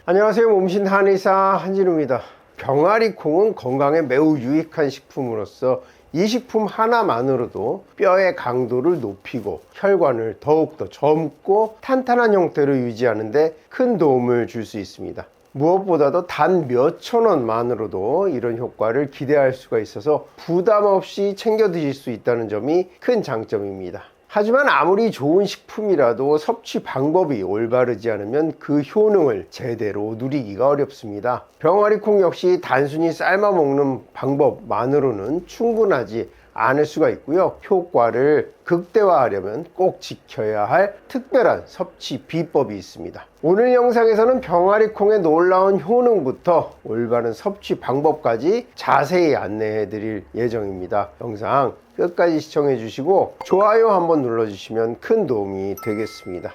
안녕하세요. 몸신 한의사 한진우입니다. 병아리콩은 건강에 매우 유익한 식품으로서 이 식품 하나만으로도 뼈의 강도를 높이고 혈관을 더욱더 젊고 탄탄한 형태로 유지하는 데 큰 도움을 줄 수 있습니다. 무엇보다도 단 몇천 원만으로도 이런 효과를 기대할 수가 있어서 부담 없이 챙겨 드실 수 있다는 점이 큰 장점입니다. 하지만 아무리 좋은 식품이라도 섭취 방법이 올바르지 않으면 그 효능을 제대로 누리기가 어렵습니다. 병아리콩 역시 단순히 삶아 먹는 방법만으로는 충분하지 않을 수가 있고요. 효과를 극대화하려면 꼭 지켜야 할 특별한 섭취 비법이 있습니다. 오늘 영상에서는 병아리콩의 놀라운 효능부터 올바른 섭취 방법까지 자세히 안내해 드릴 예정입니다. 영상 끝까지 시청해 주시고 좋아요 한번 눌러 주시면 큰 도움이 되겠습니다.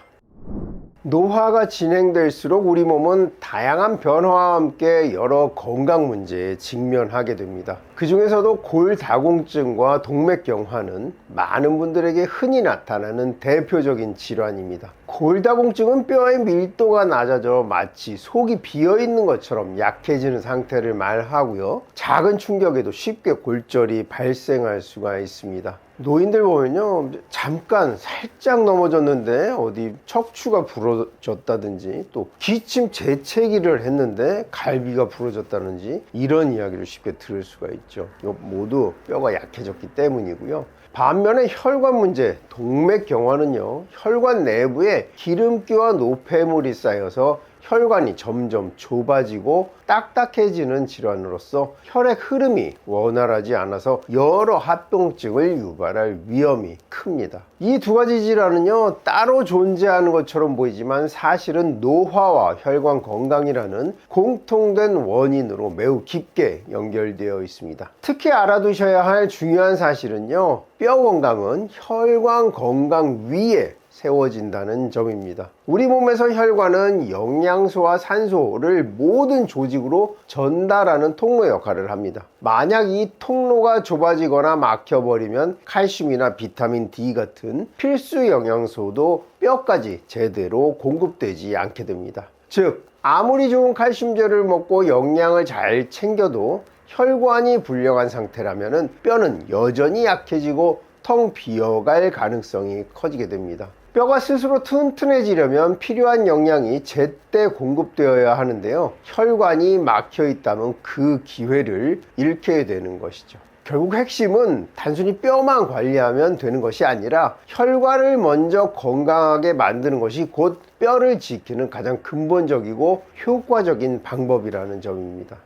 노화가 진행될수록 우리 몸은 다양한 변화와 함께 여러 건강 문제에 직면하게 됩니다. 그 중에서도 골다공증과 동맥경화는 많은 분들에게 흔히 나타나는 대표적인 질환입니다. 골다공증은 뼈의 밀도가 낮아져 마치 속이 비어있는 것처럼 약해지는 상태를 말하고요. 작은 충격에도 쉽게 골절이 발생할 수가 있습니다. 노인들 보면요, 잠깐 살짝 넘어졌는데 어디 척추가 부러졌다든지 또 기침 재채기를 했는데 갈비가 부러졌다든지 이런 이야기를 쉽게 들을 수가 있죠. 이거 모두 뼈가 약해졌기 때문이고요. 반면에 혈관 문제, 동맥경화는요, 혈관 내부에 기름기와 노폐물이 쌓여서 혈관이 점점 좁아지고 딱딱해지는 질환으로서 혈액 흐름이 원활하지 않아서 여러 합병증을 유발할 위험이 큽니다. 이 두 가지 질환은요, 따로 존재하는 것처럼 보이지만 사실은 노화와 혈관 건강이라는 공통된 원인으로 매우 깊게 연결되어 있습니다. 특히 알아두셔야 할 중요한 사실은요, 뼈 건강은 혈관 건강 위에 세워진다는 점입니다. 우리 몸에서 혈관은 영양소와 산소를 모든 조직으로 전달하는 통로 역할을 합니다. 만약 이 통로가 좁아지거나 막혀버리면 칼슘이나 비타민 D 같은 필수 영양소도 뼈까지 제대로 공급되지 않게 됩니다. 즉, 아무리 좋은 칼슘제를 먹고 영양을 잘 챙겨도 혈관이 불량한 상태라면 뼈는 여전히 약해지고 텅 비어갈 가능성이 커지게 됩니다. 뼈가 스스로 튼튼해지려면 필요한 영양이 제때 공급되어야 하는데요. 혈관이 막혀 있다면 그 기회를 잃게 되는 것이죠. 결국 핵심은 단순히 뼈만 관리하면 되는 것이 아니라 혈관을 먼저 건강하게 만드는 것이 곧 뼈를 지키는 가장 근본적이고 효과적인 방법이라는 점입니다.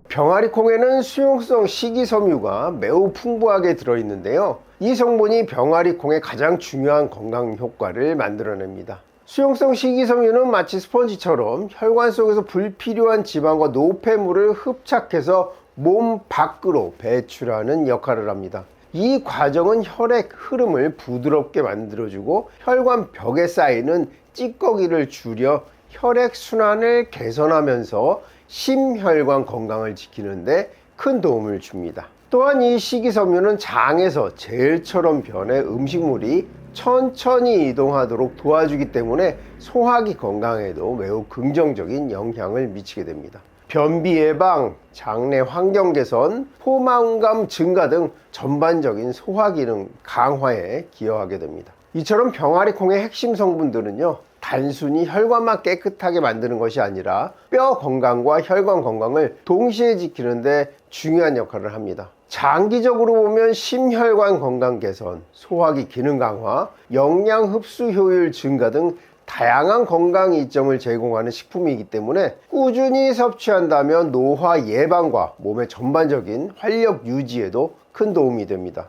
병아리콩에는 수용성 식이섬유가 매우 풍부하게 들어있는데요. 이 성분이 병아리콩의 가장 중요한 건강 효과를 만들어냅니다. 수용성 식이섬유는 마치 스펀지처럼 혈관 속에서 불필요한 지방과 노폐물을 흡착해서 몸 밖으로 배출하는 역할을 합니다. 이 과정은 혈액 흐름을 부드럽게 만들어주고 혈관 벽에 쌓이는 찌꺼기를 줄여 혈액 순환을 개선하면서 심혈관 건강을 지키는데 큰 도움을 줍니다. 또한 이 식이섬유는 장에서 젤처럼 변해 음식물이 천천히 이동하도록 도와주기 때문에 소화기 건강에도 매우 긍정적인 영향을 미치게 됩니다. 변비 예방, 장내 환경 개선, 포만감 증가 등 전반적인 소화 기능 강화에 기여하게 됩니다. 이처럼 병아리콩의 핵심 성분들은요, 단순히 혈관만 깨끗하게 만드는 것이 아니라 뼈 건강과 혈관 건강을 동시에 지키는데 중요한 역할을 합니다. 장기적으로 보면 심혈관 건강 개선, 소화기 기능 강화, 영양 흡수 효율 증가 등 다양한 건강 이점을 제공하는 식품이기 때문에 꾸준히 섭취한다면 노화 예방과 몸의 전반적인 활력 유지에도 큰 도움이 됩니다.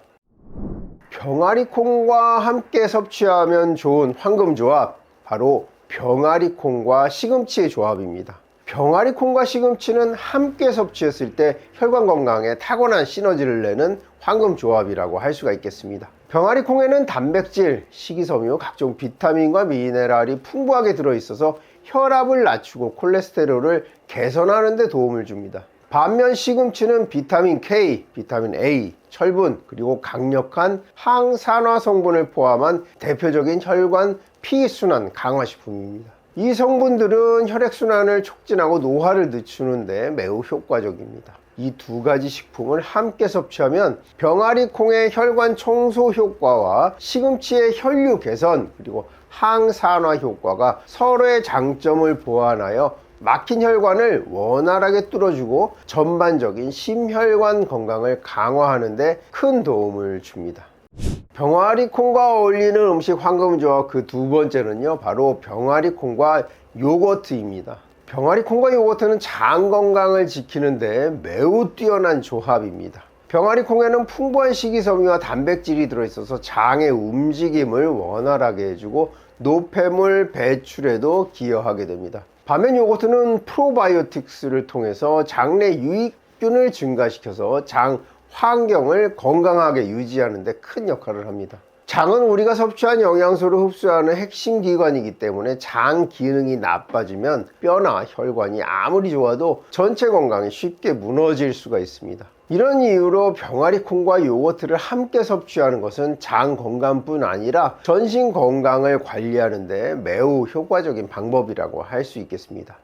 병아리콩과 함께 섭취하면 좋은 황금조합, 바로 병아리콩과 시금치의 조합입니다. 병아리콩과 시금치는 함께 섭취했을 때 혈관 건강에 타고난 시너지를 내는 황금조합이라고 할 수가 있겠습니다. 병아리콩에는 단백질, 식이섬유, 각종 비타민과 미네랄이 풍부하게 들어있어서 혈압을 낮추고 콜레스테롤을 개선하는 데 도움을 줍니다. 반면 시금치는 비타민 K, 비타민 A, 철분, 그리고 강력한 항산화 성분을 포함한 대표적인 혈관 피순환 강화식품입니다. 이 성분들은 혈액순환을 촉진하고 노화를 늦추는데 매우 효과적입니다. 이 두 가지 식품을 함께 섭취하면 병아리 콩의 혈관 청소 효과와 시금치의 혈류 개선 그리고 항산화 효과가 서로의 장점을 보완하여 막힌 혈관을 원활하게 뚫어주고 전반적인 심혈관 건강을 강화하는 데 큰 도움을 줍니다. 병아리 콩과 어울리는 음식 황금조합 그 두 번째는요, 바로 병아리 콩과 요거트입니다. 병아리 콩과 요거트는 장 건강을 지키는데 매우 뛰어난 조합입니다. 병아리 콩에는 풍부한 식이섬유와 단백질이 들어있어서 장의 움직임을 원활하게 해주고 노폐물 배출에도 기여하게 됩니다. 반면 요거트는 프로바이오틱스를 통해서 장내 유익균을 증가시켜서 장 환경을 건강하게 유지하는 데 큰 역할을 합니다. 장은 우리가 섭취한 영양소를 흡수하는 핵심 기관이기 때문에 장 기능이 나빠지면 뼈나 혈관이 아무리 좋아도 전체 건강이 쉽게 무너질 수가 있습니다. 이런 이유로 병아리 콩과 요거트를 함께 섭취하는 것은 장 건강뿐 아니라 전신 건강을 관리하는 데 매우 효과적인 방법이라고 할 수 있겠습니다.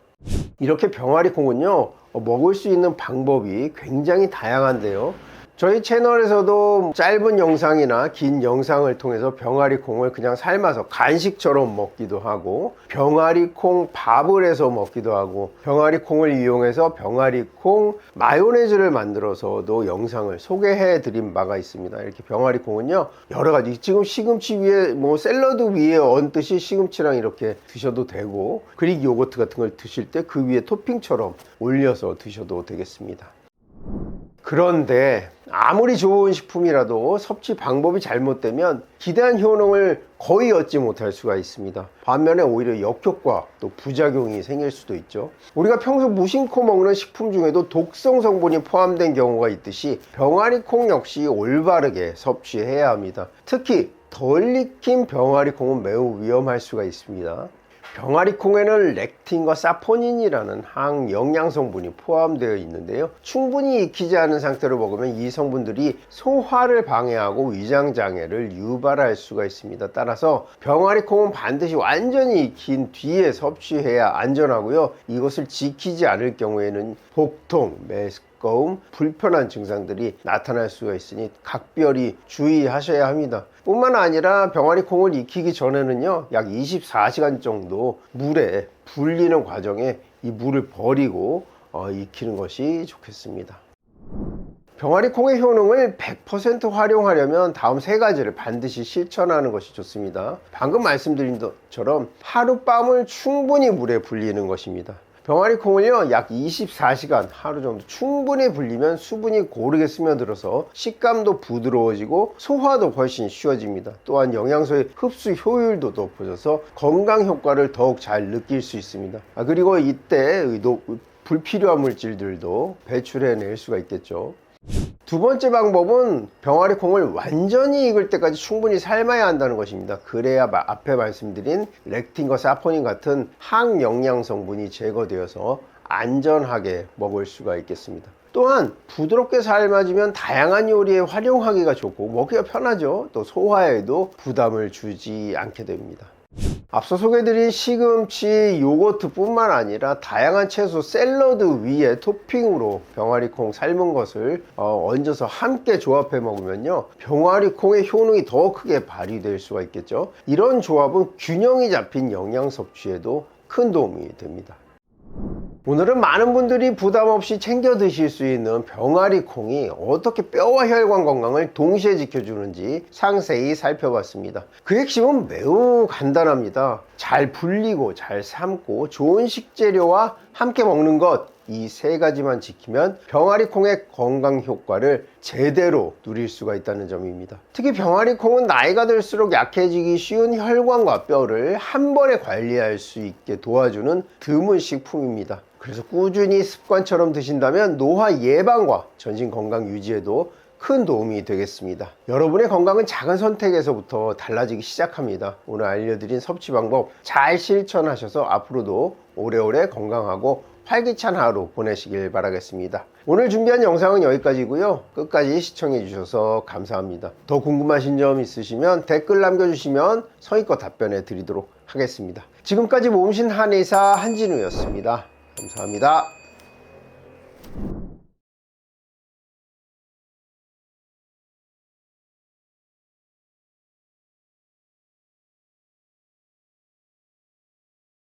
이렇게 병아리 콩은요, 먹을 수 있는 방법이 굉장히 다양한데요. 저희 채널에서도 짧은 영상이나 긴 영상을 통해서 병아리 콩을 그냥 삶아서 간식처럼 먹기도 하고, 병아리 콩 밥을 해서 먹기도 하고, 병아리 콩을 이용해서 병아리 콩 마요네즈를 만들어서도 영상을 소개해 드린 바가 있습니다. 이렇게 병아리 콩은요, 여러 가지, 지금 시금치 위에 샐러드 위에 얹듯이 시금치랑 이렇게 드셔도 되고, 그릭 요거트 같은 걸 드실 때 그 위에 토핑처럼 올려서 드셔도 되겠습니다. 그런데 아무리 좋은 식품이라도 섭취 방법이 잘못되면 기대한 효능을 거의 얻지 못할 수가 있습니다. 반면에 오히려 역효과 또 부작용이 생길 수도 있죠. 우리가 평소 무심코 먹는 식품 중에도 독성 성분이 포함된 경우가 있듯이 병아리 콩 역시 올바르게 섭취해야 합니다. 특히 덜 익힌 병아리 콩은 매우 위험할 수가 있습니다. 병아리 콩에는 렉틴과 사포닌이라는 항영양 성분이 포함되어 있는데요, 충분히 익히지 않은 상태로 먹으면 이 성분들이 소화를 방해하고 위장장애를 유발할 수가 있습니다. 따라서 병아리 콩은 반드시 완전히 익힌 뒤에 섭취해야 안전하고요, 이것을 지키지 않을 경우에는 복통, 메스꺼움, 불편한 증상들이 나타날 수가 있으니 각별히 주의하셔야 합니다. 뿐만 아니라 병아리 콩을 익히기 전에는요, 약 24시간 정도 물에 불리는 과정에 이 물을 버리고 익히는 것이 좋겠습니다. 병아리 콩의 효능을 100% 활용하려면 다음 세 가지를 반드시 실천하는 것이 좋습니다. 방금 말씀드린 것처럼 하룻밤을 충분히 물에 불리는 것입니다. 병아리 콩을요, 약 24시간 하루 정도 충분히 불리면 수분이 고르게 스며들어서 식감도 부드러워지고 소화도 훨씬 쉬워집니다. 또한 영양소의 흡수 효율도 높아져서 건강 효과를 더욱 잘 느낄 수 있습니다. 그리고 이때 불필요한 물질들도 배출해낼 수가 있겠죠. 두 번째 방법은 병아리 콩을 완전히 익을 때까지 충분히 삶아야 한다는 것입니다. 그래야 앞에 말씀드린 렉틴과 사포닌 같은 항영양 성분이 제거되어서 안전하게 먹을 수가 있겠습니다. 또한 부드럽게 삶아지면 다양한 요리에 활용하기가 좋고 먹기가 편하죠. 또 소화에도 부담을 주지 않게 됩니다. 앞서 소개해드린 시금치, 요거트 뿐만 아니라 다양한 채소, 샐러드 위에 토핑으로 병아리 콩 삶은 것을 얹어서 함께 조합해 먹으면요, 병아리 콩의 효능이 더 크게 발휘될 수가 있겠죠. 이런 조합은 균형이 잡힌 영양 섭취에도 큰 도움이 됩니다. 오늘은 많은 분들이 부담 없이 챙겨 드실 수 있는 병아리 콩이 어떻게 뼈와 혈관 건강을 동시에 지켜주는지 상세히 살펴봤습니다. 그 핵심은 매우 간단합니다. 잘 불리고 잘 삶고 좋은 식재료와 함께 먹는 것, 이 세 가지만 지키면 병아리 콩의 건강 효과를 제대로 누릴 수가 있다는 점입니다. 특히 병아리 콩은 나이가 들수록 약해지기 쉬운 혈관과 뼈를 한 번에 관리할 수 있게 도와주는 드문 식품입니다. 그래서 꾸준히 습관처럼 드신다면 노화 예방과 전신 건강 유지에도 큰 도움이 되겠습니다. 여러분의 건강은 작은 선택에서부터 달라지기 시작합니다. 오늘 알려드린 섭취 방법 잘 실천하셔서 앞으로도 오래오래 건강하고 활기찬 하루 보내시길 바라겠습니다. 오늘 준비한 영상은 여기까지고요. 끝까지 시청해 주셔서 감사합니다. 더 궁금하신 점 있으시면 댓글 남겨주시면 성의껏 답변해 드리도록 하겠습니다. 지금까지 몸신 한의사 한진우였습니다. 감사합니다.